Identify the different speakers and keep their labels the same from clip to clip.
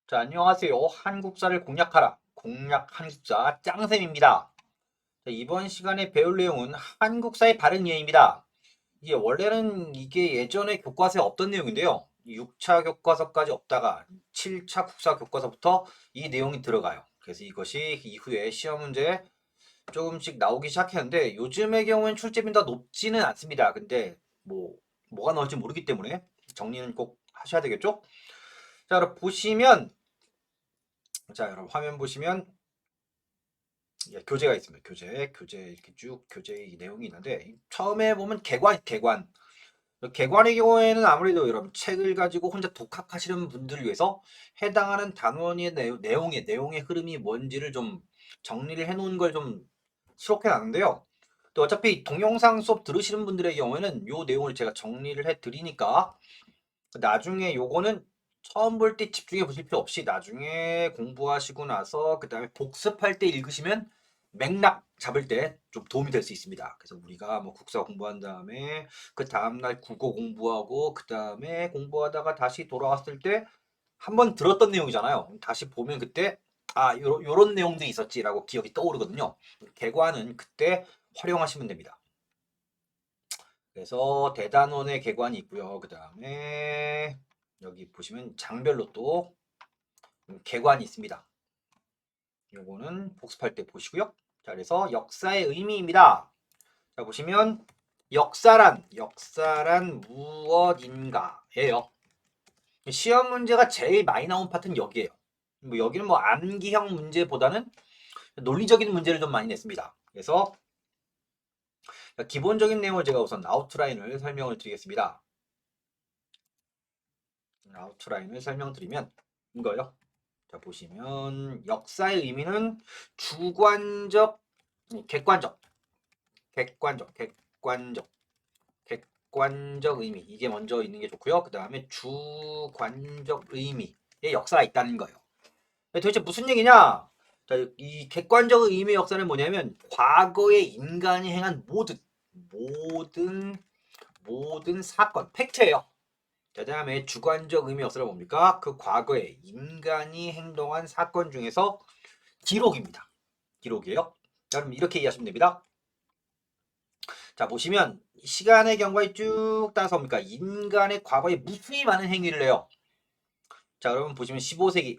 Speaker 1: 자, 안녕하세요. 한국사를 공략하라. 공략 한국사 짱쌤입니다. 자, 이번 시간에 배울 내용은 한국사의 바른 이해입니다. 이게 원래는 이게 예전에 교과서에 없던 내용인데요. 6차 교과서까지 없다가 7차 국사 교과서부터 이 내용이 들어가요. 그래서 이것이 이후에 시험 문제에 조금씩 나오기 시작했는데 요즘의 경우엔 출제 빈도가 높지는 않습니다. 근데 뭐가 나올지 모르기 때문에 정리는 꼭 하셔야 되겠죠? 자, 여러분 보시면 자, 여러분 화면 보시면 교재가 있습니다. 교재 이렇게 쭉 교재의 내용이 있는데 처음에 보면 개관. 개관의 경우에는 아무래도 여러분 책을 가지고 혼자 독학하시는 분들을 위해서 해당하는 단원의 내용의 흐름이 뭔지를 좀 정리를 해놓은 걸 좀 수록해 놨는데요. 또 어차피 동영상 수업 들으시는 분들의 경우에는 요 내용을 제가 정리를 해 드리니까 나중에 요거는 처음 볼 때 집중해 보실 필요 없이 나중에 공부하시고 나서 그 다음에 복습할 때 읽으시면 맥락 잡을 때 좀 도움이 될 수 있습니다. 그래서 우리가 뭐 국사 공부한 다음에 그 다음날 국어 공부하고 그 다음에 공부하다가 다시 돌아왔을 때 한번 들었던 내용이잖아요. 다시 보면 그때 요런 내용도 있었지라고 기억이 떠오르거든요. 개관은 그때 활용하시면 됩니다. 그래서 대단원의 개관이 있고요. 그 다음에 여기 보시면 장별로 또 개관이 있습니다. 요거는 복습할 때 보시고요. 자, 그래서 역사의 의미입니다. 자, 보시면 역사란 무엇인가예요. 시험 문제가 제일 많이 나온 파트는 여기에요. 뭐 여기는 뭐 암기형 문제보다는 논리적인 문제를 좀 많이 냈습니다. 그래서 기본적인 내용을 제가 우선 아웃라인을 설명을 드리겠습니다. 아웃라인을 설명드리면 이거요. 자, 보시면 역사의 의미는 주관적, 객관적, 객관적 의미. 이게 먼저 있는 게 좋고요. 그 다음에 주관적 의미의 역사가 있다는 거예요. 도대체 무슨 얘기냐? 자, 이 객관적 의미의 역사는 뭐냐면 과거에 인간이 행한 모든 사건, 팩트예요. 그 다음에 주관적 의미 역사는 뭡니까? 그 과거에 인간이 행동한 사건 중에서 기록입니다. 기록이에요. 자, 그럼 이렇게 이해하시면 됩니다. 자, 보시면 시간의 경과에 쭉 따라서 뭡니까? 인간의 과거에 무수히 많은 행위를 해요. 자, 여러분 보시면 15세기.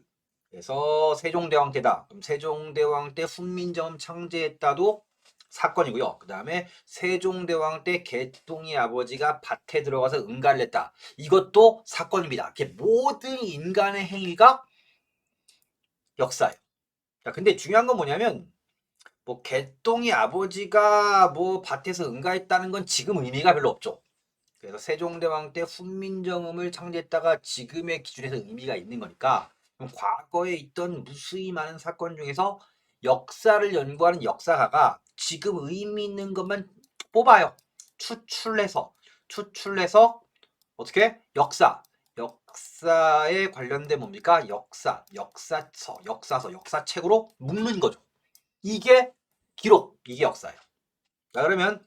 Speaker 1: 그래서 세종대왕 때다. 그럼 세종대왕 때 훈민정음 창제했다도 사건이고요. 그 다음에 세종대왕 때 개똥이 아버지가 밭에 들어가서 응가를 냈다. 이것도 사건입니다. 이렇게 모든 인간의 행위가 역사예요. 자, 근데 중요한 건 뭐냐면 뭐 개똥이 아버지가 뭐 밭에서 응가했다는 건 지금 의미가 별로 없죠. 그래서 세종대왕 때 훈민정음을 창제했다가 지금의 기준에서 의미가 있는 거니까 그럼 과거에 있던 무수히 많은 사건 중에서 역사를 연구하는 역사가가 지금 의미 있는 것만 뽑아요. 추출해서 어떻게? 역사에 관련된 뭡니까? 역사책으로 묶는 거죠. 이게 기록, 이게 역사예요. 자, 그러면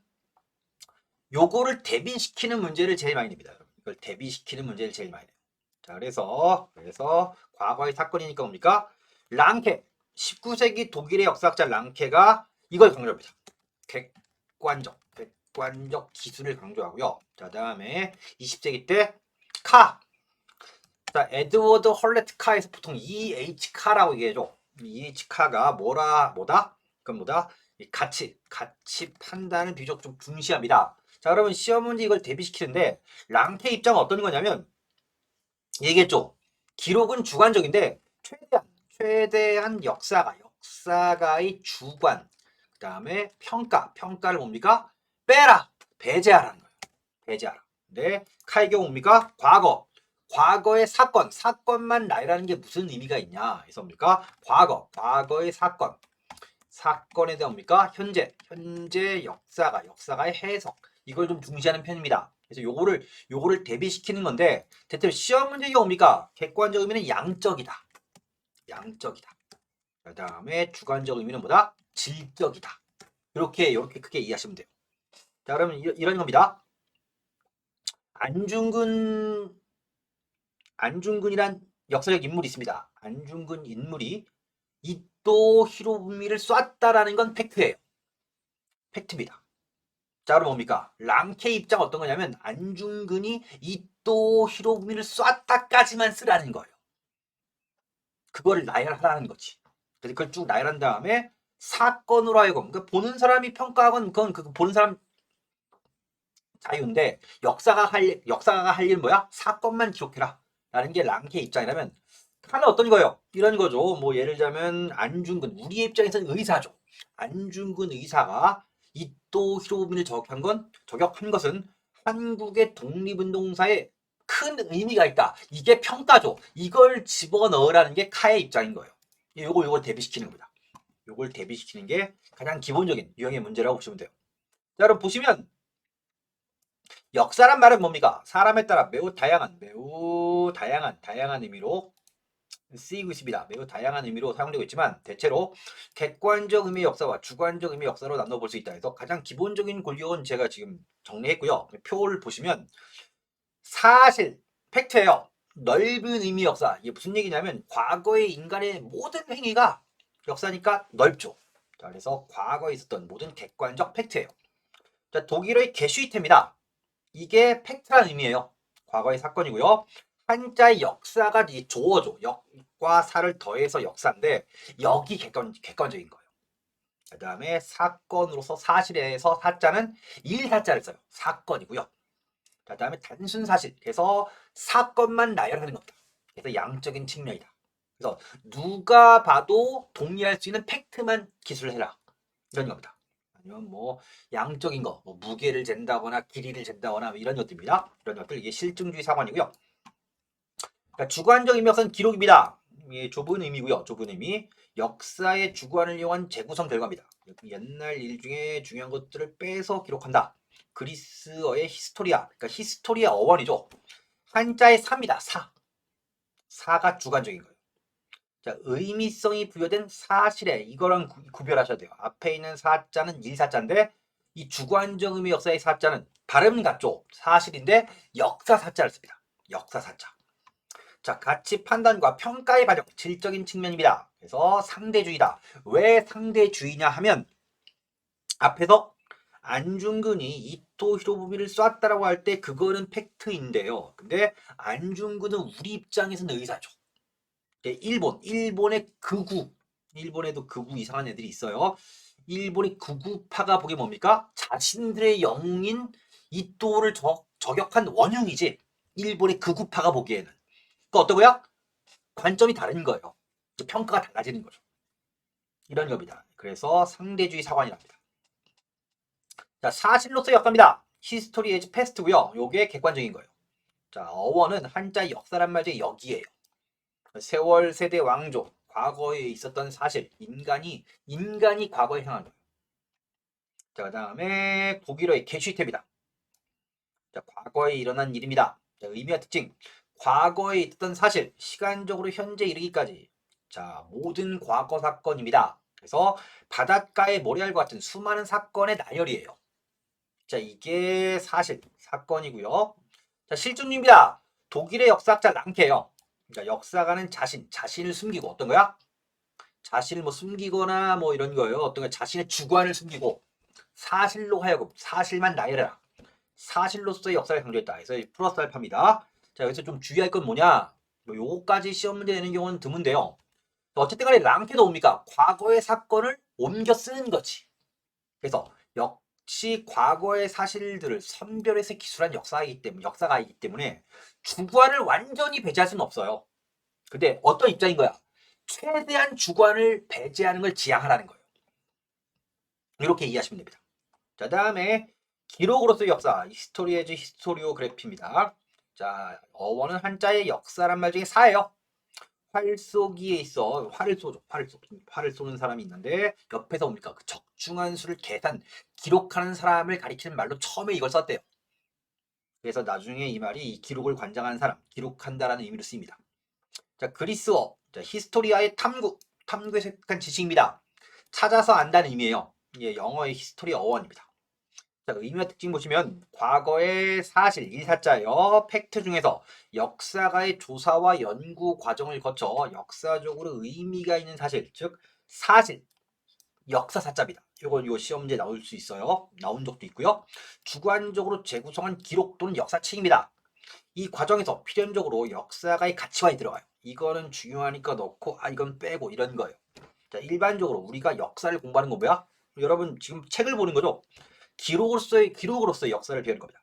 Speaker 1: 요거를 대비시키는 문제를 제일 많이 냅니다. 이걸 대비시키는 문제를 제일 많이 내요. 자, 그래서 과거의 사건이니까 뭡니까? 랑케, 19세기 독일의 역사학자 랑케가 이걸 강조합니다. 객관적 기술을 강조하고요. 자, 다음에 20세기 때 카, 자, 에드워드 헐레트 카에서 보통 EH 카라고 얘기해줘. EH 카가 뭐다? 그건 뭐다? 가치 판단을 비교적 좀 중시합니다. 자, 그러면 시험 문제 이걸 대비시키는데 랑케 입장은 어떤 거냐면 얘기했죠. 기록은 주관적인데 최대한 역사가의 주관. 그다음에 평가를 뭡니까? 배제하라는 거예요. 배제하라. 근데 카의 경우 뭡니까? 과거의 사건만 나열하는 게 무슨 의미가 있냐? 해서 뭡니까? 과거의 사건에 대한 뭡니까? 현재 역사가의 해석. 이걸 좀 중시하는 편입니다. 그래서 요거를 대비시키는 건데, 대체로 시험 문제가 뭡니까? 객관적 의미는 양적이다. 그 다음에 주관적 의미는 뭐다? 질적이다. 이렇게 크게 이해하시면 돼요. 자, 그러면 이런 겁니다. 안중근이란 역사적 인물이 있습니다. 안중근 인물이 이토 히로부미를 쐈다라는 건 팩트예요. 팩트입니다. 자, 그럼 뭡니까? 랑케 입장 어떤 거냐면 안중근이 이토 히로부미를 쐈다까지만 쓰라는 거예요. 그거를 나열하라는 거지. 그래서 그걸 쭉 나열한 다음에 사건으로 하여금 그러니까 보는 사람이 평가하건 그건 그 보는 사람 자유인데 역사가 할 일 뭐야? 사건만 기록해라. 라는 게 랑케 입장이라면 하나 어떤 거예요? 이런 거죠. 뭐 예를 들자면 안중근 우리의 입장에서는 의사죠. 안중근 의사가 이토 히로부미를 저격한 것은 한국의 독립운동사에 큰 의미가 있다. 이게 평가죠. 이걸 집어넣으라는 게 카의 입장인 거예요. 요걸 대비시키는 겁니다. 요걸 대비시키는 게 가장 기본적인 유형의 문제라고 보시면 돼요. 자, 여러분 보시면 역사란 말은 뭡니까? 사람에 따라 매우 다양한 의미로 쓰이고 있습니다. 매우 다양한 의미로 사용되고 있지만 대체로 객관적 의미의 역사와 주관적 의미의 역사로 나눠볼 수 있다 해서 가장 기본적인 권력은 제가 지금 정리했고요. 표를 보시면 사실, 팩트예요. 넓은 의미 역사. 이게 무슨 얘기냐면 과거의 인간의 모든 행위가 역사니까 넓죠. 자, 그래서 과거에 있었던 모든 객관적 팩트예요. 자, 독일어의 게슈이테입니다. 이게 팩트라는 의미예요. 과거의 사건이고요. 한자의 역사가 이 조어죠. 역과 사를 더해서 역사인데 여기 객관적인 거예요. 그 다음에 사건으로서 사실에서 사자는 일사자를 써요. 사건이고요. 그 다음에 단순 사실. 그래서 사건만 나열하는 겁니다. 그래서 양적인 측면이다. 그래서 누가 봐도 동의할 수 있는 팩트만 기술해라. 이런 겁니다. 아니면 뭐 양적인 거, 뭐 무게를 잰다거나 길이를 잰다거나 이런 것들입니다. 이런 것들 이게 실증주의 사관이고요. 그러니까 주관적 의미역사는 기록입니다. 예, 좁은 의미고요. 좁은 의미. 역사의 주관을 이용한 재구성 결과입니다. 옛날 일 중에 중요한 것들을 빼서 기록한다. 그리스어의 히스토리아, 그러니까 히스토리아 어원이죠. 한자의 사입니다. 사. 사가 주관적인 거예요. 자, 의미성이 부여된 사실에 이거랑 구별하셔야 돼요. 앞에 있는 사자는 일사자인데 이 주관적 의미 역사의 사자는 발음 같죠. 사실인데 역사 사자를 씁니다. 역사 사자. 자, 가치 판단과 평가의 과정, 질적인 측면입니다. 그래서 상대주의다. 왜 상대주의냐 하면 앞에서 안중근이 이토 히로부미를 쐈다라고 할 때 그거는 팩트인데요. 근데 안중근은 우리 입장에서는 의사죠. 일본의 극우, 일본에도 극우 이상한 애들이 있어요. 일본의 극우파가 보기에 뭡니까? 자신들의 영웅인 이토를 저격한 원흉이지. 일본의 극우파가 보기에는. 그 어떠고요? 관점이 다른 거예요. 평가가 달라지는 거죠. 이런 겁니다. 그래서 상대주의 사관이랍니다. 자, 사실로서의 역사입니다. 히스토리 에즈 패스트고요. 요게 객관적인 거예요. 자, 어원은 한자 역사란 말 중에 여기에요. 세월 세대 왕조, 과거에 있었던 사실, 인간이 과거에 행한 거예요. 자, 그 다음에 독일어의 게슈테입니다. 자, 과거에 일어난 일입니다. 자, 의미와 특징, 과거에 있었던 사실, 시간적으로 현재 이르기까지. 자, 모든 과거 사건입니다. 그래서 바닷가의 모래알과 같은 수많은 사건의 나열이에요. 자, 이게 사건이고요. 자, 실존입니다. 독일의 역사학자 랑케예요. 그러니까 역사가는 자신을 숨기고 어떤 거야? 자신을 뭐 숨기거나 뭐 이런 거예요. 어떤 거 자신의 주관을 숨기고 사실로 하여금 사실만 나열해라. 사실로서의 역사를 강조했다. 그래서 플러스 알파입니다. 자, 여기서 좀 주의할 건 뭐냐? 뭐 요거까지 시험 문제 내는 경우는 드문데요. 어쨌든 간에 랑케도 뭡니까? 과거의 사건을 옮겨 쓰는 거지. 그래서 역시 과거의 사실들을 선별해서 기술한 역사가 있기 때문에 주관을 완전히 배제할 수는 없어요. 근데 어떤 입장인 거야? 최대한 주관을 배제하는 걸 지향하라는 거예요. 이렇게 이해하시면 됩니다. 자, 다음에 기록으로서의 역사, 히스토리에즈 히스토리오그래피입니다. 자, 어원은 한자의 역사란 말 중에 사예요. 활 쏘기에 있어 활을 쏘죠. 활을 쏘는 사람이 있는데 옆에서 뭡니까? 그 적중한 수를 기록하는 사람을 가리키는 말로 처음에 이걸 썼대요. 그래서 나중에 이 말이 기록을 관장하는 사람, 기록한다라는 의미로 쓰입니다. 자, 그리스어, 자, 히스토리아의 탐구에 속한 지식입니다. 찾아서 안다는 의미예요. 예, 영어의 히스토리 어원입니다. 자, 의미와 특징 보시면 과거의 사실, 일사자예요. 팩트 중에서 역사가의 조사와 연구 과정을 거쳐 역사적으로 의미가 있는 사실, 즉 사실, 역사사자입니다. 요 시험 문제 나올 수 있어요. 나온 적도 있고요. 주관적으로 재구성한 기록 또는 역사책입니다. 이 과정에서 필연적으로 역사가의 가치관이 들어가요. 이거는 중요하니까 넣고 이건 빼고 이런 거예요. 자, 일반적으로 우리가 역사를 공부하는 건 뭐야? 여러분 지금 책을 보는 거죠? 기록으로서의 역사를 배우는 겁니다.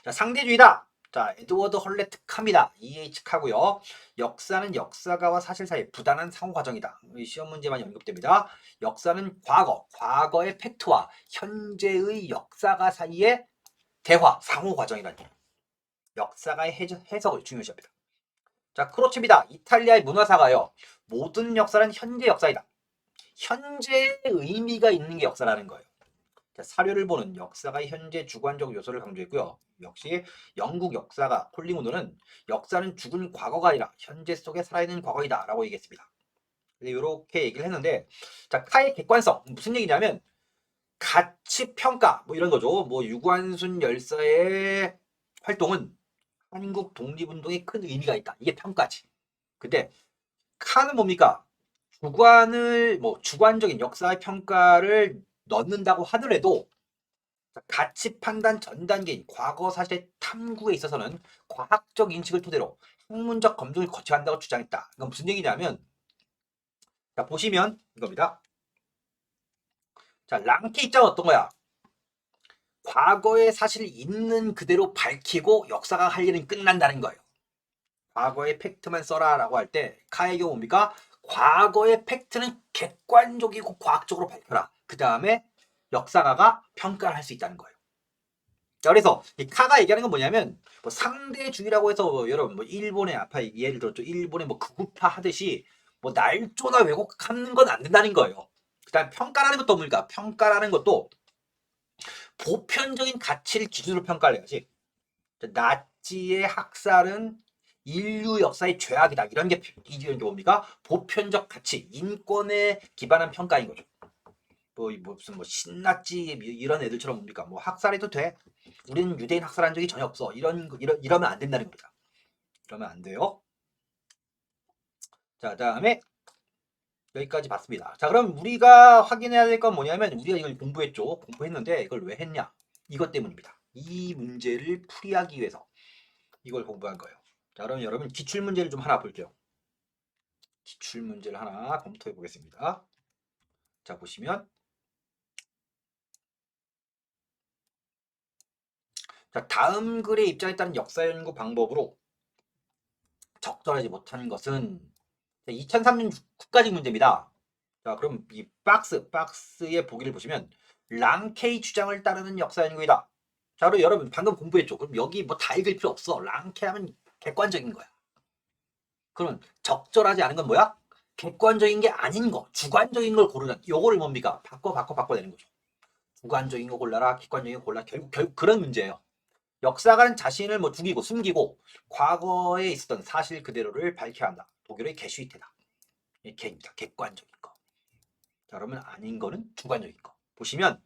Speaker 1: 자, 상대주의다. 자, 에드워드 헐레트 카입니다. EH 카고요. 역사는 역사가와 사실 사이의 부단한 상호 과정이다. 시험 문제만 언급됩니다. 역사는 과거의 팩트와 현재의 역사가 사이의 대화, 상호 과정이라는 거예요. 역사가의 해석을 중요시합니다. 자, 크로치입니다. 이탈리아의 문화사가요. 모든 역사는 현재 역사이다. 현재의 의미가 있는 게 역사라는 거예요. 자, 사료를 보는 역사가 현재 주관적 요소를 강조했고요. 역시 영국 역사가 콜링 우드는 역사는 죽은 과거가 아니라 현재 속에 살아있는 과거이다 라고 얘기했습니다. 이렇게 얘기를 했는데, 자, 카의 객관성 무슨 얘기냐면 가치 평가 뭐 이런 거죠. 뭐 유관순 열사의 활동은 한국 독립운동에 큰 의미가 있다. 이게 평가지. 근데 카는 뭡니까? 주관적인 역사의 평가를 넣는다고 하더라도 가치 판단 전 단계인 과거 사실의 탐구에 있어서는 과학적 인식을 토대로 학문적 검증을 거쳐야 한다고 주장했다. 이건 무슨 얘기냐면, 자, 보시면 이겁니다. 자, 랑케 입장은 어떤 거야? 과거의 사실을 있는 그대로 밝히고 역사가 할 일은 끝난다는 거예요. 과거의 팩트만 써라라고 할 때 카의 경우 뭡니까? 과거의 팩트는 객관적이고 과학적으로 밝혀라. 그 다음에 역사가가 평가를 할 수 있다는 거예요. 자, 그래서 이 카가 얘기하는 건 뭐냐면 뭐 상대주의라고 해서 여러분 뭐 일본의 예를 들어 일본의 뭐 극우파 하듯이 뭐 날조나 왜곡하는 건 안 된다는 거예요. 그다음 평가라는 것도 뭡니까? 평가라는 것도 보편적인 가치를 기준으로 평가를 해야지. 나치의 학살은 인류 역사의 죄악이다. 이런 게 뭡니까? 보편적 가치, 인권에 기반한 평가인 거죠. 무슨 신나치 이런 애들처럼 뭡니까? 뭐 학살해도 돼. 우리는 유대인 학살한 적이 전혀 없어. 이러면 안 된다는 겁니다. 이러면 안 돼요. 자, 그다음에 여기까지 봤습니다. 자, 그럼 우리가 확인해야 될 건 뭐냐면 우리가 이걸 공부했죠. 공부했는데 이걸 왜 했냐? 이것 때문입니다. 이 문제를 풀이하기 위해서 이걸 공부한 거예요. 자, 그럼 여러분 기출 문제를 좀 하나 볼게요. 기출 문제를 하나 검토해 보겠습니다. 자, 보시면 자, 다음 글의 입장에 따른 역사 연구 방법으로 적절하지 못한 것은 2003년 국가직 문제입니다. 자, 그럼 이 박스의 보기를 보시면 랑케이 주장을 따르는 역사 연구이다. 자, 그럼 여러분 방금 공부했죠. 그럼 여기 뭐 다 읽을 필요 없어. 랑케 하면 객관적인 거야. 그럼 적절하지 않은 건 뭐야? 객관적인 게 아닌 거, 주관적인 걸 고르는 요거를 뭡니까? 바꿔내는 거죠. 주관적인 거 골라라, 객관적인 거 골라. 결국 그런 문제예요. 역사가는 자신을 뭐 죽이고 숨기고 과거에 있었던 사실 그대로를 밝혀야 한다. 독일의 게슈이테다. 이게입니다. 객관적인 거. 자, 그러면 아닌 거는 주관적인 거. 보시면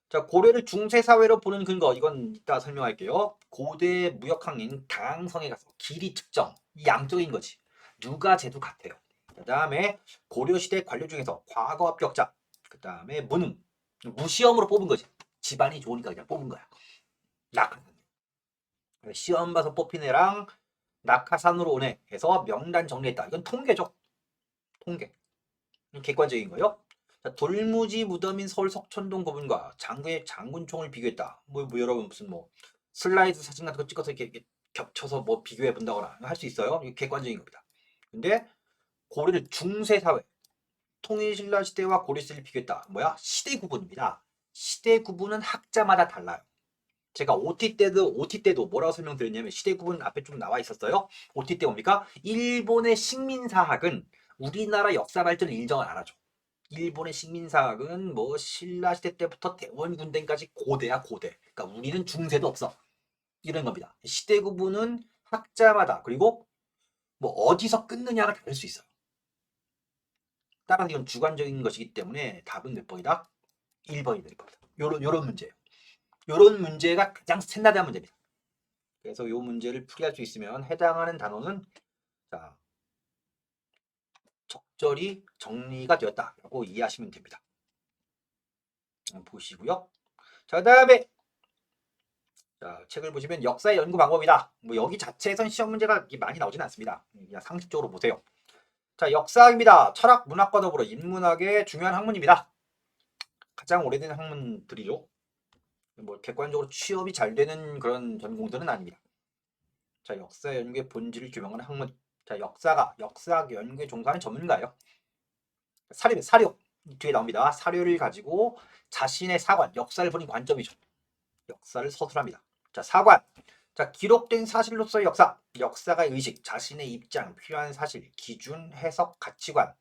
Speaker 1: 자, 고려를 중세 사회로 보는 근거 이건 이따 설명할게요. 고대 무역항인 당항성에 가서 길이 측정 이 양적인 거지. 누가 제도 같아요. 그다음에 고려시대 관료 중에서 과거 합격자, 그다음에 무능 무시험으로 뽑은 거지. 집안이 좋으니까 그냥 뽑은 거야. 낙하산. 시험 봐서 뽑힌 애랑 낙하산으로 오네 해서 명단 정리했다. 이건 통계죠. 통계. 객관적인 거요. 자, 돌무지 무덤인 서울 석촌동 고분과 장군총을 비교했다. 여러분 무슨 슬라이드 사진 같은 거 찍어서 이렇게 겹쳐서 비교해 본다거나 할 수 있어요. 이게 객관적인 겁니다. 근데 고려를 중세 사회 통일신라 시대와 고려 시대를 비교했다. 시대 구분입니다. 시대 구분은 학자마다 달라요. 제가 OT 때도 뭐라고 설명드렸냐면 시대 구분 앞에 좀 나와 있었어요. OT 때 뭡니까? 일본의 식민사학은 우리나라 역사 발전을 인정을 안 하죠. 일본의 식민사학은 신라시대 때부터 대원군대까지 고대야 고대. 그러니까 우리는 중세도 없어. 이런 겁니다. 시대 구분은 학자마다 그리고 어디서 끊느냐가 다를 수 있어요. 따라서 이건 주관적인 것이기 때문에 답은 몇 번이다? 1번이 될 겁니다. 요런 문제예요. 이런 문제가 가장 스탠다드한 문제입니다. 그래서 이 문제를 풀이할 수 있으면 해당하는 단어는 자, 적절히 정리가 되었다라고 이해하시면 됩니다. 보시고요. 자, 그다음에 책을 보시면 역사의 연구 방법이다. 뭐 여기 자체에선 시험 문제가 많이 나오지는 않습니다. 그냥 상식적으로 보세요. 자, 역사학입니다. 철학, 문학과 더불어 인문학의 중요한 학문입니다. 가장 오래된 학문들이죠. 뭐 객관적으로 취업이 잘 되는 그런 전공들은 아닙니다. 자, 역사 연구의 본질을 규명하는 학문. 자, 역사학 연구에 종사하는 전문가예요. 사료 뒤에 나옵니다. 사료를 가지고 자신의 사관, 역사를 보는 관점이죠. 역사를 서술합니다. 자, 사관. 자, 기록된 사실로서의 역사. 역사가의 의식, 자신의 입장, 필요한 사실, 기준, 해석, 가치관,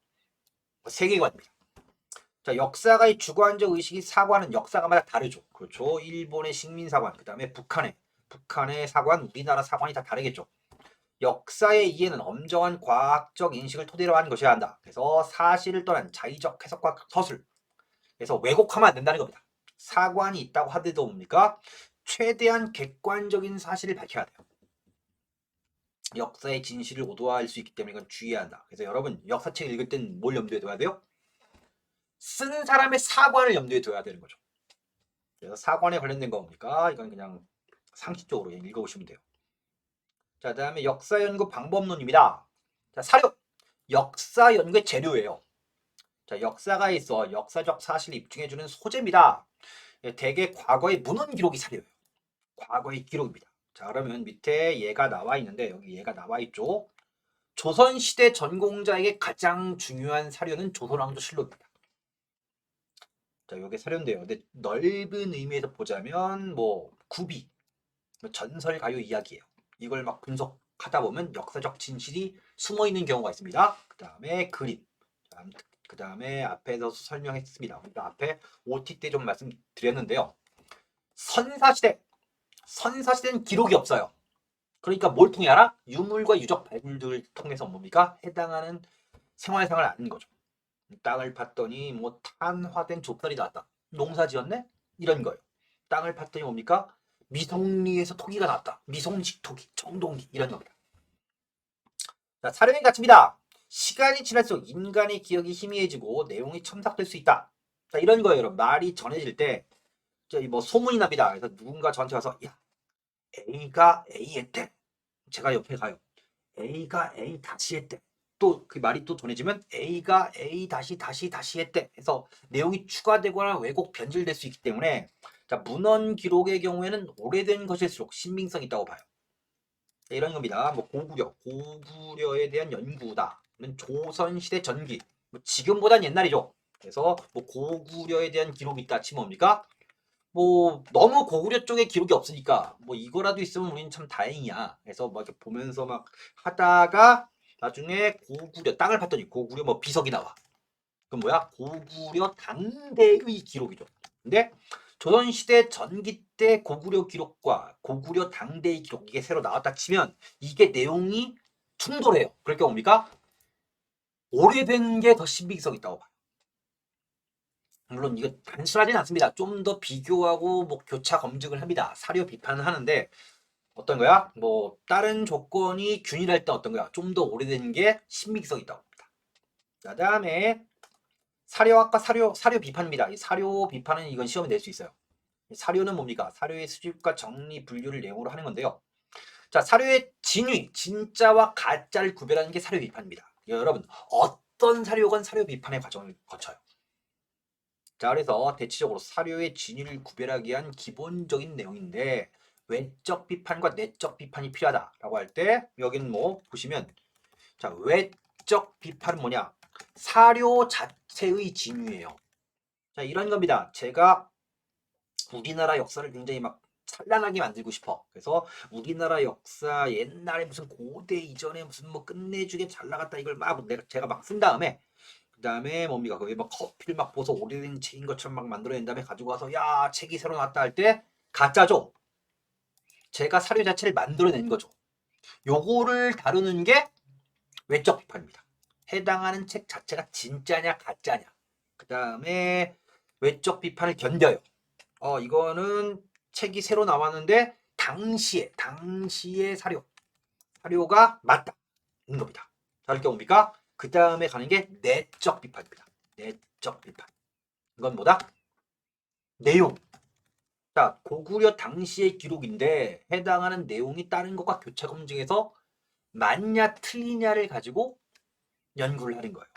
Speaker 1: 세계관입니다. 자, 역사가의 주관적 의식이 사관은 역사가마다 다르죠. 그렇죠. 일본의 식민사관, 그 다음에 북한의 사관, 우리나라 사관이 다 다르겠죠. 역사의 이해는 엄정한 과학적 인식을 토대로 하는 것이어야 한다. 그래서 사실을 떠난 자의적 해석과 서술. 그래서 왜곡하면 안 된다는 겁니다. 사관이 있다고 하더라도 뭡니까? 최대한 객관적인 사실을 밝혀야 돼요. 역사의 진실을 오도할 수 있기 때문에 이건 주의해야 한다. 그래서 여러분 역사책 읽을 땐 뭘 염두에 둬야 돼요? 쓴 사람의 사관을 염두에 둬야 되는 거죠. 그래서 사관에 관련된 거 뭡니까? 이건 그냥 상식적으로 그냥 읽어보시면 돼요. 자, 다음에 역사 연구 방법론입니다. 자, 사료. 역사 연구의 재료예요. 자, 역사가 있어 역사적 사실을 입증해주는 소재입니다. 대개 과거의 문헌 기록이 사료예요. 과거의 기록입니다. 자, 그러면 밑에 얘가 나와 있는데 여기 얘가 나와 있죠. 조선시대 전공자에게 가장 중요한 사료는 조선왕조실록입니다. 자, 요게 사료인데요. 근데 넓은 의미에서 보자면 뭐 구비, 전설 가요 이야기예요. 이걸 막 분석하다 보면 역사적 진실이 숨어 있는 경우가 있습니다. 그 다음에 그림, 그 다음에 앞에서 설명했습니다. 우리가 앞에 OT 때 좀 말씀드렸는데요. 선사시대는 기록이 없어요. 그러니까 뭘 통해 알아? 유물과 유적 발굴들을 통해서 뭡니까? 해당하는 생활상을 아는 거죠. 땅을 팠더니 뭐 탄화된 좁쌀이 나왔다. 농사 지었네? 이런 거예요. 땅을 팠더니 뭡니까? 미송리에서 토기가 나왔다. 미송식 토기, 정동기 이런 겁니다. 자, 사료의 가치입니다. 시간이 지날수록 인간의 기억이 희미해지고 내용이 첨삭될 수 있다. 자, 이런 거예요, 여러분. 말이 전해질 때, 뭐 소문이 납니다. 그래서 누군가 저한테 와서, 야, A가 A 했대. 제가 옆에 가요. A가 A 다시 했대. 또 그 말이 또 전해지면 A가 A 다시 했대. 해서 내용이 추가되거나 왜곡 변질될 수 있기 때문에 자, 문헌 기록의 경우에는 오래된 것일수록 신빙성이 있다고 봐요. 이런 겁니다. 뭐 고구려에 대한 연구다. 조선시대 전기. 뭐 지금보단 옛날이죠. 그래서 뭐 고구려에 대한 기록이 있다 치면 뭡니까? 뭐 너무 고구려 쪽에 기록이 없으니까 뭐 이거라도 있으면 우리는 참 다행이야. 그래서 막 이렇게 보면서 막 하다가 나중에 고구려 땅을 봤더니 고구려 뭐 비석이 나와. 그럼 뭐야? 고구려 당대의 기록이죠. 근데 조선시대 전기 때 고구려 기록과 고구려 당대의 기록 이게 새로 나왔다 치면 이게 내용이 충돌해요. 그럴 경우 뭡니까? 오래된 게 더 신빙성 있다고 봐요. 물론 이거 단순하진 않습니다. 좀 더 비교하고 뭐 교차 검증을 합니다. 사료 비판을 하는데 어떤 거야? 뭐 다른 조건이 균일할 때 어떤 거야? 좀 더 오래된 게 신빙성 있다고 합니다. 자, 다음에 사료학과 사료 비판입니다. 이 사료 비판은 이건 시험에 낼 수 있어요. 사료는 뭡니까? 사료의 수집과 정리, 분류를 내용으로 하는 건데요. 자, 사료의 진위, 진짜와 가짜를 구별하는 게 사료 비판입니다. 여러분, 어떤 사료건 사료 비판의 과정을 거쳐요. 자, 그래서 대체적으로 사료의 진위를 구별하기 위한 기본적인 내용인데 외적 비판과 내적 비판이 필요하다라고 할 때 여기는 뭐 보시면 자, 외적 비판은 뭐냐? 사료 자체의 진위예요. 자, 이런 겁니다. 제가 우리나라 역사를 굉장히 막 찬란하게 만들고 싶어. 그래서 우리나라 역사 옛날에 무슨 고대 이전에 무슨 뭐 끝내주게 잘 나갔다 이걸 막 제가 막 쓴 다음에 그 다음에 뭡니까 거기 막 커피를 막 벗어 오래된 책인 것처럼 막 만들어낸 다음에 가지고 와서 야 책이 새로 나왔다 할 때 가짜죠. 제가 사료 자체를 만들어낸 거죠. 요거를 다루는 게 외적 비판입니다. 해당하는 책 자체가 진짜냐 가짜냐. 그 다음에 외적 비판을 견뎌요. 이거는 책이 새로 나왔는데 당시에 사료가 맞다는 겁니다. 자, 이렇게 뭡니까? 그 다음에 가는 게 내적 비판입니다. 내적 비판. 이건 뭐다? 내용. 자, 고구려 당시의 기록인데 해당하는 내용이 다른 것과 교차 검증해서 맞냐 틀리냐를 가지고 연구를 하는 거예요.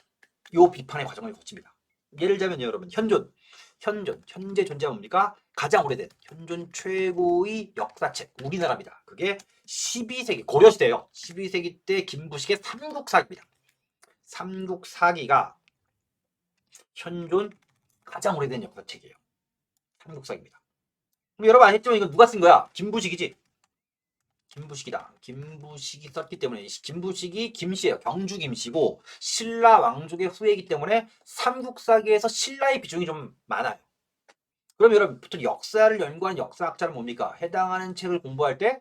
Speaker 1: 이 비판의 과정을 거칩니다. 예를 들자면 여러분 현재 존재가 뭡니까? 가장 오래된 현존 최고의 역사책 우리나라입니다. 그게 12세기 고려시대예요. 12세기 때 김부식의 삼국사기입니다. 삼국사기가 현존 가장 오래된 역사책이에요. 삼국사기입니다. 그럼 여러분 아셨지만 이건 누가 쓴 거야? 김부식이지. 김부식이다. 김부식이 썼기 때문에 김부식이 김씨예요. 경주 김씨고 신라 왕족의 후예이기 때문에 삼국사기에서 신라의 비중이 좀 많아요. 그럼 여러분 보통 역사를 연구하는 역사학자는 뭡니까? 해당하는 책을 공부할 때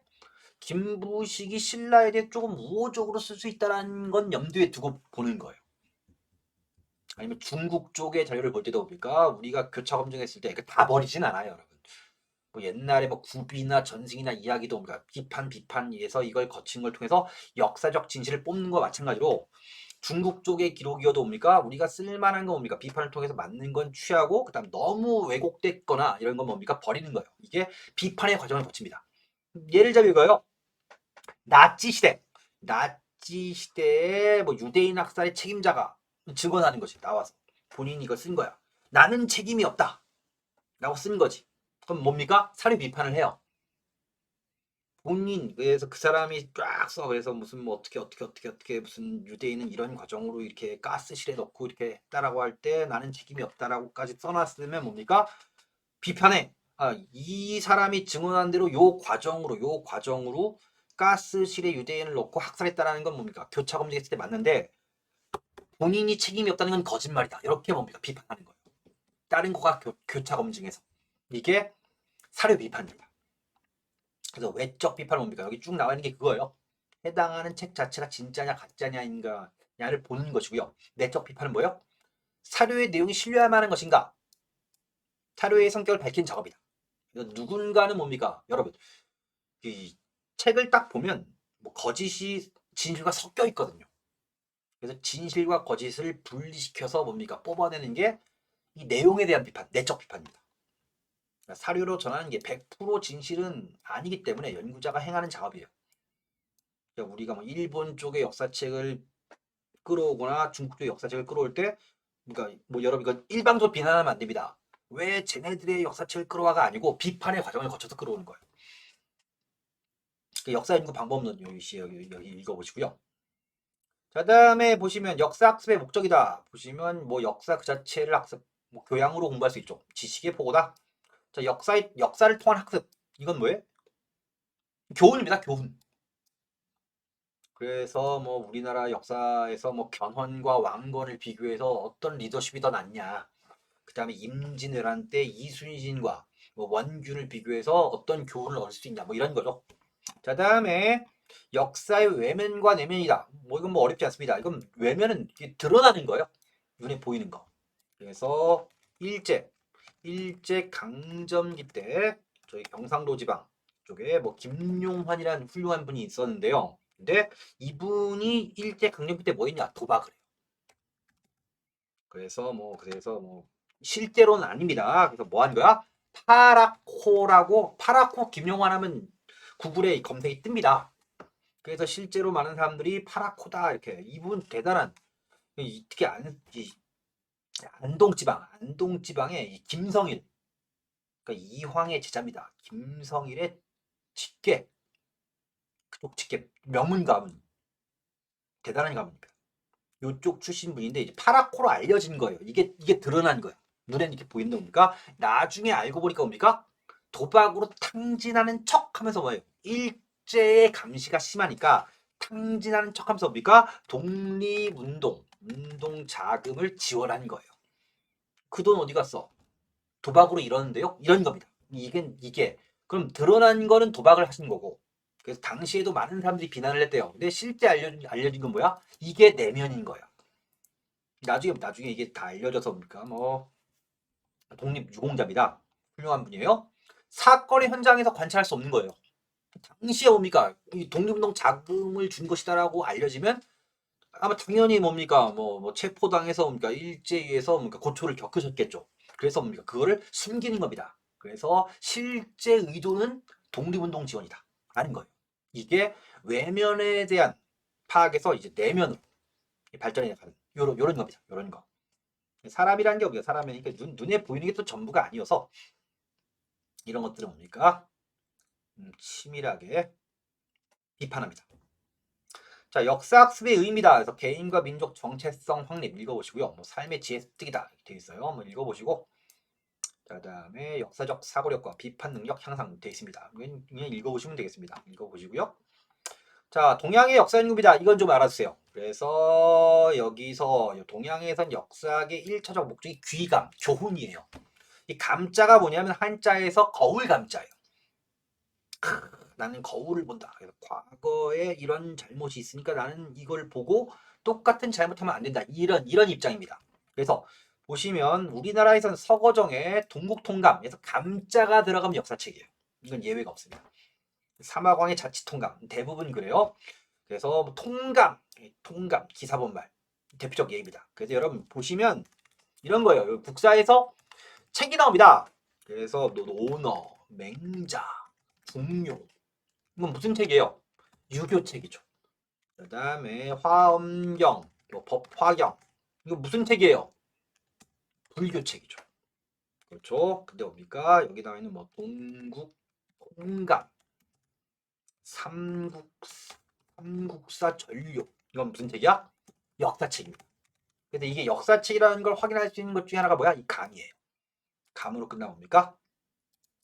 Speaker 1: 김부식이 신라에 대해 조금 우호적으로 쓸 수 있다는 건 염두에 두고 보는 거예요. 아니면 중국 쪽의 자료를 볼 때도 뭡니까? 우리가 교차 검증했을 때 다 버리진 않아요, 여러분. 뭐 옛날에 뭐 구비나 전승이나 이야기도 뭡니까? 비판에서 이걸 거친 걸 통해서 역사적 진실을 뽑는 거와 마찬가지로 중국 쪽의 기록이어도 뭡니까? 우리가 쓸만한 건 뭡니까? 비판을 통해서 맞는 건 취하고 그다음 너무 왜곡됐거나 이런 건 뭡니까? 버리는 거예요. 이게 비판의 과정을 거칩니다. 예를 들면 이거요. 나치 시대에 뭐 유대인 학살의 책임자가 증언하는 것이 나와서 본인이 이걸 쓴 거야. 나는 책임이 없다. 라고 쓴 거지. 그럼 뭡니까? 사료 비판을 해요. 본인 그래서 그 사람이 쫙 써. 그래서 무슨 뭐 어떻게 무슨 유대인은 이런 과정으로 이렇게 가스실에 넣고 이렇게 했다라고 할 때 나는 책임이 없다라고까지 써놨으면 뭡니까? 비판해. 이 사람이 증언한 대로 요 과정으로 가스실에 유대인을 넣고 학살했다라는 건 뭡니까? 교차 검증했을 때 맞는데 본인이 책임이 없다는 건 거짓말이다. 이렇게 뭡니까? 비판하는 거예요. 다른 거가 교차 검증해서. 이게 사료 비판입니다. 그래서 외적 비판은 뭡니까? 여기 쭉 나와 있는 게 그거예요. 해당하는 책 자체가 진짜냐 가짜냐를 보는 것이고요. 내적 비판은 뭐예요? 사료의 내용이 신뢰할 만한 것인가? 사료의 성격을 밝힌 작업이다. 누군가는 뭡니까? 여러분, 이 책을 딱 보면 뭐 거짓이 진실과 섞여 있거든요. 그래서 진실과 거짓을 분리시켜서 뭡니까? 뽑아내는 게 이 내용에 대한 비판, 내적 비판입니다. 사료로 전하는 게 100% 진실은 아니기 때문에 연구자가 행하는 작업이에요. 우리가 뭐 일본 쪽의 역사책을 끌어오거나 중국 쪽의 역사책을 끌어올 때, 그러니까 뭐 여러분 이건 일방적으로 비난하면 안 됩니다. 왜 쟤네들의 역사책을 끌어와가 아니고 비판의 과정을 거쳐서 끌어오는 거예요. 그 역사 연구 방법론 여기 읽어보시고요. 자, 다음에 보시면 역사 학습의 목적이다. 보시면 뭐 역사 그 자체를 학습, 뭐 교양으로 공부할 수 있죠. 지식의 보고다. 자, 역사를 통한 학습. 이건 뭐예요? 교훈입니다. 교훈. 그래서 뭐 우리나라 역사에서 뭐 견훤과 왕건을 비교해서 어떤 리더십이 더 낫냐. 그 다음에 임진왜란 때 이순신과 뭐 원균을 비교해서 어떤 교훈을 얻을 수 있냐. 뭐 이런 거죠. 자, 다음에 역사의 외면과 내면이다. 뭐 이건 뭐 어렵지 않습니다. 이건 외면은 드러나는 거예요. 눈에 보이는 거. 그래서 일제 강점기 때 저희 경상도 지방 쪽에 뭐 김용환이라는 훌륭한 분이 있었는데요. 근데 이분이 일제 강점기 때 뭐 했냐? 도박을 해요. 그래서 뭐 실제로는 아닙니다. 그래서 뭐 한 거야? 파라코 김용환 하면 구글에 검색이 뜹니다. 그래서 실제로 많은 사람들이 파라코다 이렇게 이분 대단한 특히 안동지방의 이 김성일 그러니까 이황의 제자입니다. 김성일의 직계 그쪽 직계 명문 가문 대단한 가문입니다. 이쪽 출신 분인데 이제 파라코로 알려진 거예요. 이게 드러난 거예요. 눈에 이렇게 보이는 겁니까? 나중에 알고 보니까 뭡니까? 도박으로 탕진하는 척하면서 뭐예요? 일제의 감시가 심하니까 탕진하는 척하면서 뭡니까? 독립운동 자금을 지원한 거예요. 그 돈 어디 갔어? 도박으로 이러는데요? 이런 겁니다. 이게 그럼 드러난 거는 도박을 하신 거고 그래서 당시에도 많은 사람들이 비난을 했대요. 근데 실제 알려진 건 뭐야? 이게 내면인 거야. 나중에 이게 다 알려져서 뭡니까? 뭐 독립유공자입니다. 훌륭한 분이에요. 사건의 현장에서 관찰할 수 없는 거예요. 당시에 뭡니까? 이 독립운동 자금을 준 것이다라고 알려지면 아마 당연히 뭡니까? 뭐 체포당해서 뭡니까? 일제에서 뭡니까? 고초를 겪으셨겠죠. 그래서 뭡니까? 그거를 숨기는 겁니다. 그래서 실제 의도는 독립운동 지원이다. 라는 거예요. 이게 외면에 대한 파악에서 이제 내면으로 발전해 가는 요런 겁니다. 요런 거. 사람이라는 게 뭡니까? 사람이니까 눈에 보이는 게 또 전부가 아니어서 이런 것들은 뭡니까? 치밀하게 비판합니다. 자, 역사학습의 의미다. 그래서 개인과 민족 정체성 확립 읽어보시고요. 뭐 삶의 지혜 습득이다 되어 있어요. 한번 읽어보시고, 자, 그다음에 역사적 사고력과 비판 능력 향상 되어 있습니다. 그냥 읽어보시면 되겠습니다. 읽어보시고요. 자, 동양의 역사 연구입니다. 이건 좀 알아주세요. 그래서 여기서 동양에선 역사학의 1차적 목적이 귀감, 교훈이에요. 이 감자가 뭐냐면 한자에서 거울 감자예요. 나는 거울을 본다. 그래서 과거에 이런 잘못이 있으니까 나는 이걸 보고 똑같은 잘못하면 안 된다. 이런 입장입니다. 그래서 보시면 우리나라에서는 서거정에 동국통감에서 감자가 들어가면 역사책이에요. 이건 예외가 없습니다. 사마광의 자치통감 대부분 그래요. 그래서 뭐 통감 기사본말 대표적 예입니다. 그래서 여러분 보시면 이런 거예요. 국사에서 책이 나옵니다. 그래서 논어, 맹자, 중용 이건 무슨 책이에요? 유교책이죠. 그 다음에 화엄경, 법화경 이거 무슨 책이에요? 불교책이죠. 그렇죠? 근데 뭡니까? 여기 나와 있는 뭐 동국, 홍감, 삼국사 전류 이건 무슨 책이야? 역사책입니다. 근데 이게 역사책이라는 걸 확인할 수 있는 것 중에 하나가 뭐야? 이 감이에요. 감으로 끝나면 뭡니까?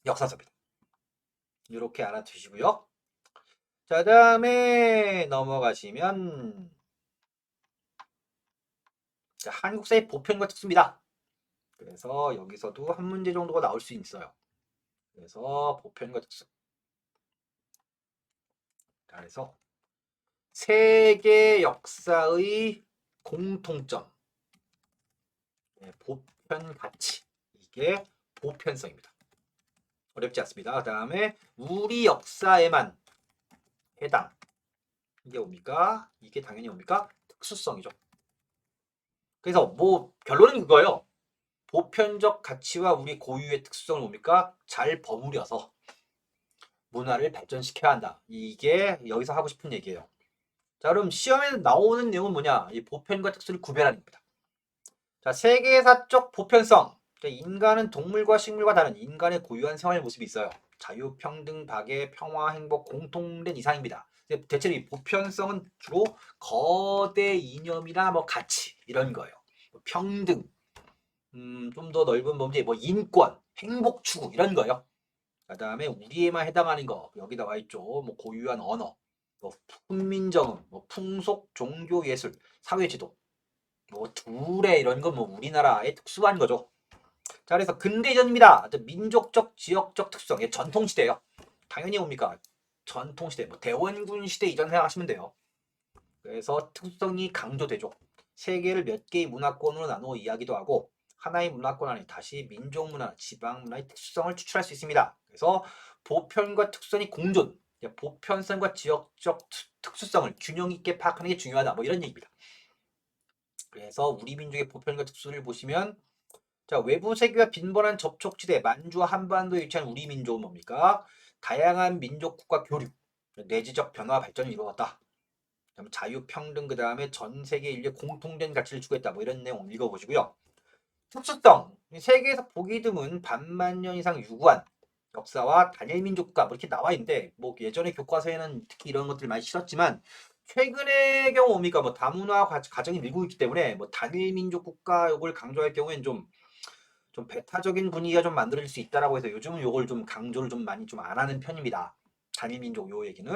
Speaker 1: 역사서입니다. 이렇게 알아두시고요. 자, 다음에 넘어가시면 자, 한국사의 보편과 특수입니다. 그래서 여기서도 한 문제 정도가 나올 수 있어요. 그래서 보편과 특수. 그래서 세계 역사의 공통점, 보편 가치. 이게 보편성입니다. 어렵지 않습니다. 그 다음에 우리 역사에만 해당. 이게 뭡니까? 이게 당연히 뭡니까? 특수성이죠. 그래서 뭐 결론은 그거예요. 보편적 가치와 우리 고유의 특수성을 뭡니까? 잘 버무려서 문화를 발전시켜야 한다. 이게 여기서 하고 싶은 얘기예요. 자, 그럼 시험에 나오는 내용은 뭐냐? 이 보편과 특수를 구별하는 겁니다. 자, 세계사적 보편성. 자, 인간은 동물과 식물과 다른 인간의 고유한 생활 모습이 있어요. 자유, 평등, 박애, 평화, 행복, 공통된 이상입니다. 대체로 이 보편성은 주로 거대 이념이나 뭐 가치 이런 거예요. 평등, 좀 더 넓은 범죄, 뭐 인권, 행복 추구 이런 거예요. 그다음에 우리에만 해당하는 거 여기 나와 있죠. 뭐 고유한 언어, 뭐 훈민정음, 뭐 풍속, 종교, 예술, 사회지도, 뭐 둘의 이런 건 뭐 우리나라의 특수한 거죠. 자, 그래서 근대전입니다. 민족적, 지역적 특성, 전통 시대예요. 당연히 뭡니까? 전통 시대, 뭐 대원군 시대 이전 생각하시면 돼요. 그래서 특성이 강조되죠. 세계를 몇 개의 문화권으로 나누어 이야기도 하고 하나의 문화권 안에 다시 민족 문화, 지방 문화의 특수성을 추출할 수 있습니다. 그래서 보편과 특성이 공존, 보편성과 지역적 특수성을 균형 있게 파악하는 게 중요하다. 뭐 이런 얘기입니다. 그래서 우리 민족의 보편과 특수를 보시면 자, 외부 세계와 빈번한 접촉지대, 만주와 한반도에 위치한 우리 민족은 뭡니까? 다양한 민족국가 교류, 내지적 변화 발전을 이루었다. 자유, 평등, 그 다음에 전 세계 인류의 공통된 가치를 추구했다. 뭐 이런 내용 읽어보시고요. 특수성, 세계에서 보기 드문 반만 년 이상 유구한 역사와 단일 민족 국가 뭐 이렇게 나와 있는데 뭐 예전에 교과서에는 특히 이런 것들 많이 실었지만 최근의 경우 뭡니까? 뭐 다문화 가정이 늘고 있기 때문에 뭐 단일 민족 국가 요걸 강조할 경우에는 좀 배타적인 분위기가 좀 만들어질 수 있다라고 해서 요즘은 요걸 좀 강조를 좀 많이 좀 안 하는 편입니다. 단일 민족 요 얘기는.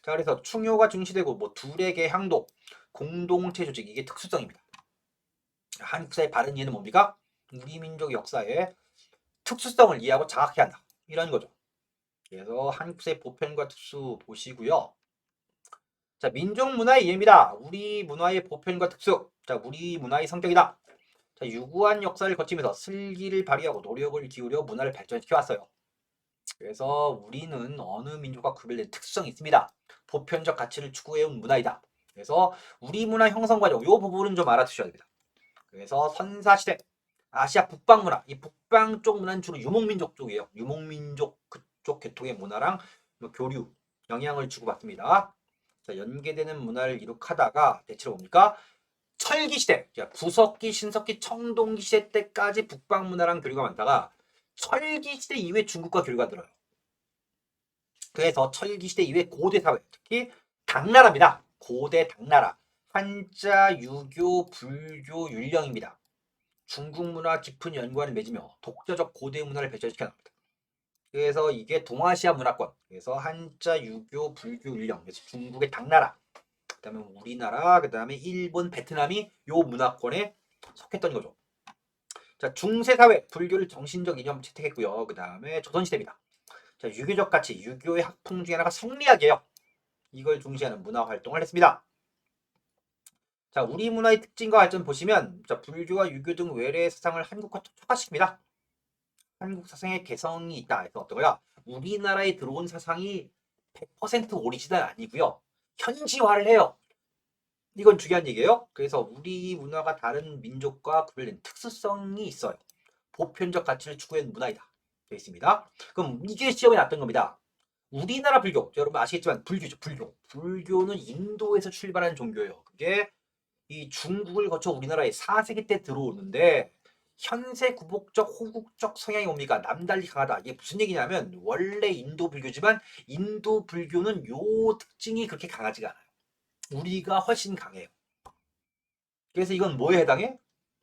Speaker 1: 자, 그래서 충효가 중시되고 뭐 둘에게 향도, 공동체 조직 이게 특수성입니다. 한국사의 바른 이해는 뭡니까? 우리 민족 역사의 특수성을 이해하고 장악해야 한다. 이런 거죠. 그래서 한국사의 보편과 특수 보시고요. 자, 민족 문화의 이해입니다. 우리 문화의 보편과 특수. 자, 우리 문화의 성격이다. 자, 유구한 역사를 거치면서 슬기를 발휘하고 노력을 기울여 문화를 발전시켜 왔어요. 그래서 우리는 어느 민족과 구별된 특성이 있습니다. 보편적 가치를 추구해온 문화이다. 그래서 우리 문화 형성 과정 이 부분은 좀 알아두셔야 됩니다. 그래서 선사시대 아시아 북방 문화 이 북방 쪽 문화는 주로 유목민족 쪽이에요. 유목민족 그쪽 계통의 문화랑 교류 영향을 주고받습니다. 자, 연계되는 문화를 이룩하다가 대체로 뭡니까? 철기시대, 구석기, 신석기, 청동기 시대 때까지 북방 문화랑 교류가 많다가 철기시대 이후에 중국과 교류가 들어요. 그래서 철기시대 이후에 고대사회, 특히 당나라입니다. 고대 당나라, 한자, 유교, 불교, 율령입니다. 중국 문화 깊은 연관을 맺으며 독자적 고대 문화를 발전시켜 나갑니다. 그래서 이게 동아시아 문화권, 그래서 한자, 유교, 불교, 율령, 그래서 중국의 당나라, 그 다음에 우리나라, 그 다음에 일본, 베트남이 요 문화권에 속했던 거죠. 자, 중세사회, 불교를 정신적 이념 채택했고요. 그 다음에 조선시대입니다. 자, 유교적 가치, 유교의 학풍 중에 하나가 성리학이에요. 이걸 중시하는 문화 활동을 했습니다. 자, 우리 문화의 특징과 발전 보시면 자, 불교와 유교 등 외래 사상을 한국과 촉화시킵니다. 한국 사상의 개성이 있다 해서 어떤 거야? 우리나라에 들어온 사상이 100% 오리지널 아니고요. 현지화를 해요. 이건 중요한 얘기예요. 그래서 우리 문화가 다른 민족과 구별된 특수성이 있어요. 보편적 가치를 추구하는 문화이다. 되어 있습니다. 그럼 이게 시험에 났던 겁니다. 우리나라 불교, 여러분 아시겠지만 불교죠. 불교는 인도에서 출발한 종교예요. 그게 이 중국을 거쳐 우리나라에 4세기 때 들어오는데 현세 구복적 호국적 성향이 뭡니까? 남달리 강하다. 이게 무슨 얘기냐면 원래 인도 불교지만 인도 불교는 요 특징이 그렇게 강하지가 않아요. 우리가 훨씬 강해요. 그래서 이건 뭐에 해당해?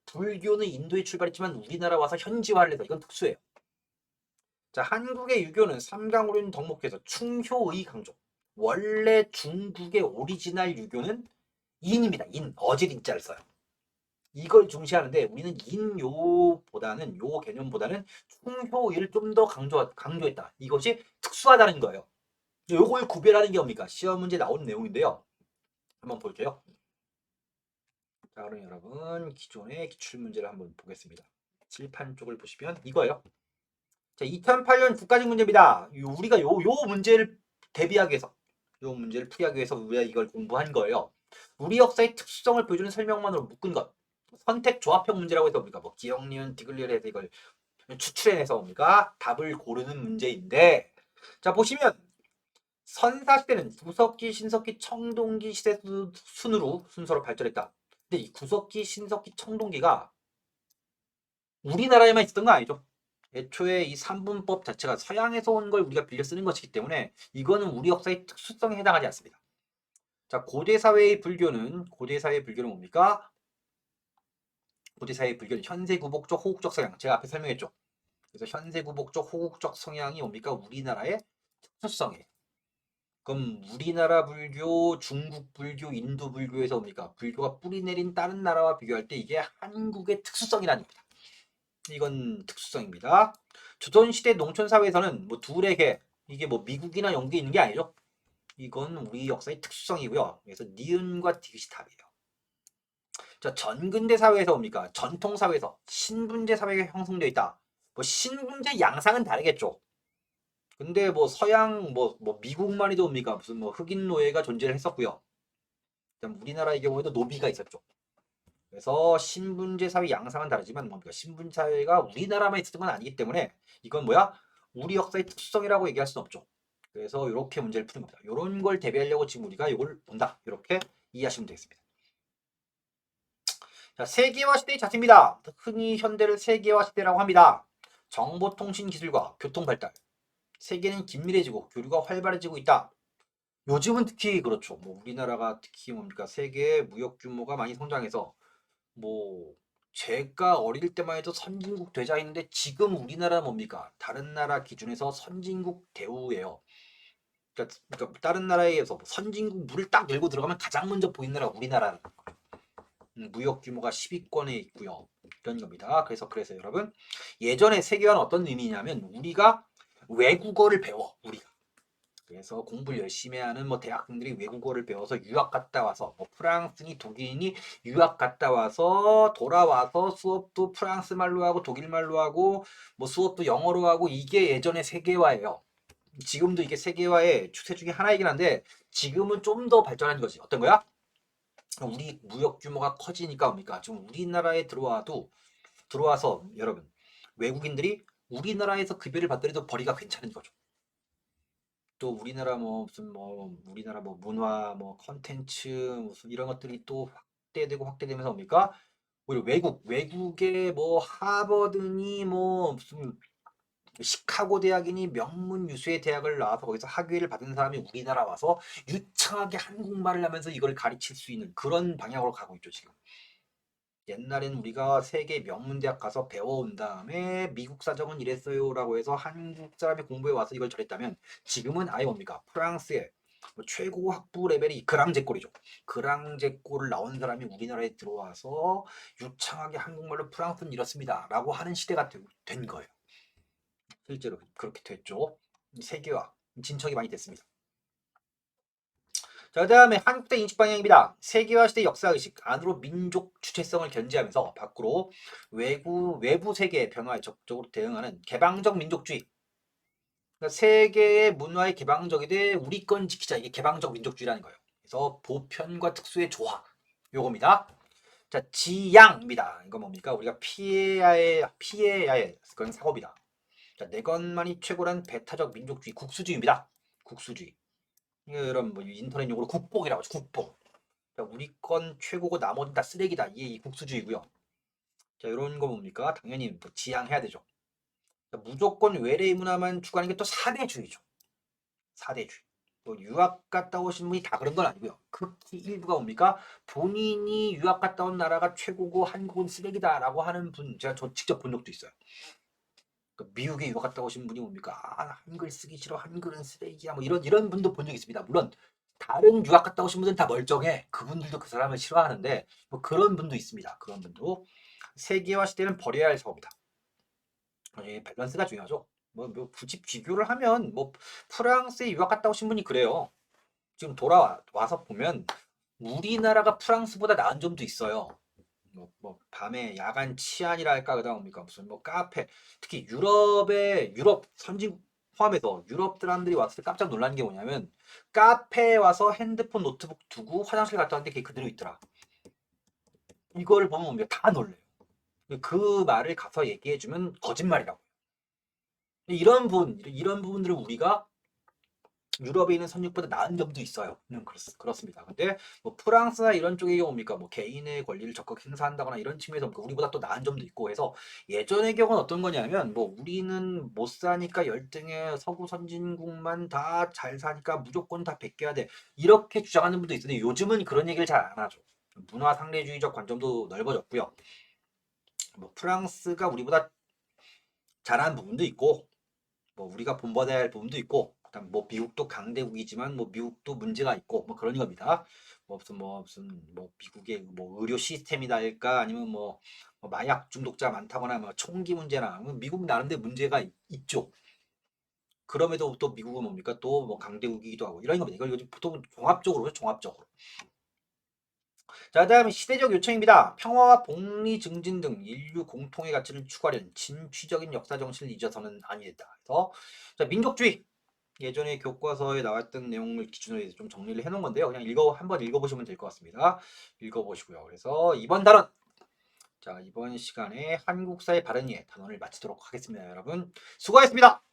Speaker 1: 불교는 인도에 출발했지만 우리나라 와서 현지화를 해서 이건 특수해요. 자, 한국의 유교는 삼강오륜 덕목에서 충효의 강조. 원래 중국의 오리지널 유교는 인입니다. 인, 어질 인자를 써요. 이걸 중시하는데 우리는 인요보다는 요 개념보다는 충효의를 좀 더 강조했다. 이것이 특수하다는 거예요. 요걸 구별하는 게 뭡니까? 시험 문제 나오는 내용인데요. 한번 볼게요. 자, 그럼 여러분 기존의 기출문제를 한번 보겠습니다. 칠판 쪽을 보시면 이거예요. 자, 2008년 국가직 문제입니다. 우리가 요 문제를 대비하기 위해서 요 문제를 풀이하기 위해서 우리가 이걸 공부한 거예요. 우리 역사의 특수성을 보여주는 설명만으로 묶은 것. 선택 조합형 문제라고 해서 우리가 뭐 기억, 니은, 디귿, 해서 이걸 추출해내서 우리가 답을 고르는 문제인데 자 보시면 선사시대는 구석기, 신석기, 청동기 시대 순으로 순서로 발전했다. 근데 이 구석기, 신석기, 청동기가 우리나라에만 있었던 거 아니죠? 애초에 이 삼분법 자체가 서양에서 온 걸 우리가 빌려 쓰는 것이기 때문에 이거는 우리 역사의 특수성에 해당하지 않습니다. 자, 고대사회의 불교는 뭡니까? 고대사회의 불교는 현세구복적 호국적 성향. 제가 앞에 설명했죠. 그래서 현세구복적 호국적 성향이 뭡니까? 우리나라의 특수성이에요. 그럼 우리나라 불교, 중국 불교, 인도 불교에서 뭡니까? 불교가 뿌리내린 다른 나라와 비교할 때 이게 한국의 특수성이라는 겁니다. 이건 특수성입니다. 조선시대 농촌사회에서는 뭐 둘에게 이게 뭐 미국이나 영국에 있는 게 아니죠. 이건 우리 역사의 특수성이고요. 그래서 니은과 디귿이 답이에요. 자, 전근대 사회에서 뭡니까? 전통 사회에서 신분제 사회가 형성되어 있다. 뭐 신분제 양상은 다르겠죠. 근데 뭐 서양 뭐 미국만 해도 뭡니까? 무슨 뭐 흑인 노예가 존재를 했었고요. 우리나라의 경우에도 노비가 있었죠. 그래서 신분제 사회 양상은 다르지만 뭡니까? 신분 사회가 우리나라만 있었던 건 아니기 때문에 이건 뭐야? 우리 역사의 특수성이라고 얘기할 수는 없죠. 그래서 이렇게 문제를 푸는 겁니다. 이런 걸 대비하려고 지금 우리가 이걸 본다. 이렇게 이해하시면 되겠습니다. 자, 세계화 시대의 자세입니다. 흔히 현대를 세계화 시대라고 합니다. 정보통신 기술과 교통 발달. 세계는 긴밀해지고 교류가 활발해지고 있다. 요즘은 특히 그렇죠. 뭐 우리나라가 특히 뭡니까? 세계 무역 규모가 많이 성장해서 뭐 제가 어릴 때만 해도 선진국 되자 했는데 지금 우리나라 뭡니까? 다른 나라 기준에서 선진국 대우예요. 그러니까 다른 나라에서 선진국 물을 딱 열고 들어가면 가장 먼저 보이는 나라가 우리나라는 무역 규모가 10위권에 있고요. 이런 겁니다. 그래서 여러분 예전에 세계화는 어떤 의미냐면 우리가 외국어를 배워 우리가 그래서 공부를 열심히 하는 뭐 대학생들이 외국어를 배워서 유학 갔다 와서 뭐 프랑스니 독일이니 유학 갔다 와서 돌아와서 수업도 프랑스 말로 하고 독일 말로 하고 뭐 수업도 영어로 하고 이게 예전의 세계화예요. 지금도 이게 세계화의 추세 중에 하나이긴 한데 지금은 좀 더 발전한 거지. 어떤 거야? 우리 무역 규모가 커지니까 뭡니까? 지금 우리나라에 들어와서 여러분 외국인들이 우리나라에서 급여를 받더라도 벌이가 괜찮은 거죠. 또 우리나라 뭐 무슨 뭐 우리나라 뭐 문화 뭐 컨텐츠 무슨 이런 것들이 또 확대되고 확대되면서 뭡니까? 우리 외국의 뭐 하버드니 뭐 무슨 시카고 대학이니 명문 유수의 대학을 나와서 거기서 학위를 받은 사람이 우리나라 와서 유창하게 한국말을 하면서 이걸 가르칠 수 있는 그런 방향으로 가고 있죠, 지금. 옛날엔 우리가 세계 명문대학 가서 배워온 다음에 미국 사정은 이랬어요라고 해서 한국 사람이 공부해 와서 이걸 저랬다면 지금은 아예 뭡니까? 프랑스의 뭐 최고 학부 레벨이 그랑제꼴이죠. 그랑제꼴을 나온 사람이 우리나라에 들어와서 유창하게 한국말로 프랑스는 이렇습니다. 라고 하는 시대가 된 거예요. 실제로 그렇게 됐죠. 세계화 진척이 많이 됐습니다. 자, 그다음에 한국대 인식 방향입니다. 세계화 시대 역사의식 안으로 민족 주체성을 견지하면서 밖으로 외부 세계의 변화에 적극적으로 대응하는 개방적 민족주의. 그러니까 세계의 문화에 개방적이되 우리 건 지키자. 이게 개방적 민족주의라는 거예요. 그래서 보편과 특수의 조화. 요겁니다. 자, 지양입니다. 이거 뭡니까? 우리가 피해야 할 그런 사고입니다. 자, 내 것만이 최고란 배타적 민족주의, 국수주의입니다. 국수주의. 이런 뭐 인터넷 용어로 국뽕이라고 하죠. 국뽕. 자, 우리 건 최고고 나머지는 다 쓰레기다. 이게 이 국수주의고요. 자, 이런 거 뭡니까? 당연히 뭐 지양해야 되죠. 자, 무조건 외래의 문화만 추구하는 게 또 사대주의죠. 사대주의. 또 유학 갔다 오신 분이 다 그런 건 아니고요. 극히 일부가 뭡니까? 본인이 유학 갔다 온 나라가 최고고 한국은 쓰레기다라고 하는 분 제가 저 직접 본 적도 있어요. 미국에 유학 갔다 오신 분이 뭡니까? 아, 한글 쓰기 싫어. 한글은 쓰레기야. 뭐 이런 분도 본 적 있습니다. 물론 다른 유학 갔다 오신 분들은 다 멀쩡해. 그분들도 그 사람을 싫어하는데 뭐 그런 분도 있습니다. 그런 분도 세계화 시대는 버려야 할 사고입니다. 밸런스가 중요하죠. 뭐 굳이 비교를 하면 뭐 프랑스에 유학 갔다 오신 분이 그래요. 지금 돌아와서 보면 우리나라가 프랑스보다 나은 점도 있어요. 뭐 밤에 야간 치안이랄까 그다음 뭡니까 무슨 뭐 카페 특히 유럽 선진 포함해서 유럽 사람들이 왔을 때 깜짝 놀란 게 뭐냐면 카페에 와서 핸드폰 노트북 두고 화장실 갔다 왔는데 그게 그대로 있더라. 이걸 보면 뭡니까 다 놀래요. 그 말을 가서 얘기해주면 거짓말이라고. 이런 부분들을 우리가 유럽에 있는 선진국보다 나은 점도 있어요. 그렇습니다. 근데 뭐 프랑스나 이런 쪽의 경우입니까? 뭐 개인의 권리를 적극 행사한다거나 이런 측면에서 우리보다 또 나은 점도 있고 해서 예전의 경우는 어떤 거냐면 뭐 우리는 못 사니까 열등해 서구 선진국만 다 잘 사니까 무조건 다 베껴야 돼 이렇게 주장하는 분도 있는데 요즘은 그런 얘기를 잘 안 하죠. 문화 상대주의적 관점도 넓어졌고요. 뭐 프랑스가 우리보다 잘하는 부분도 있고 뭐 우리가 본받아야 할 부분도 있고 그다음 뭐 미국도 강대국이지만 뭐 미국도 문제가 있고 뭐 그런 겁니다. 무슨 미국의 뭐 의료 시스템이랄까 아니면 뭐 마약 중독자 많다거나 뭐 총기 문제나 뭐 미국 나름대로 문제가 있죠. 그럼에도 또 미국은 뭡니까 또 뭐 강대국이기도 하고 이런 겁니다. 이걸 요즘 보통 종합적으로. 자, 다음에 시대적 요청입니다. 평화와 복리 증진 등 인류 공통의 가치를 추구하려는 진취적인 역사 정신을 잊어서는 아니 된다. 그래서 자, 민족주의. 예전에 교과서에 나왔던 내용을 기준으로 해서 좀 정리를 해놓은 건데요. 그냥 한번 읽어보시면 될 것 같습니다. 읽어보시고요. 그래서 이번 단원. 자, 이번 시간에 한국사의 바른 이해 단원을 마치도록 하겠습니다. 여러분 수고하셨습니다.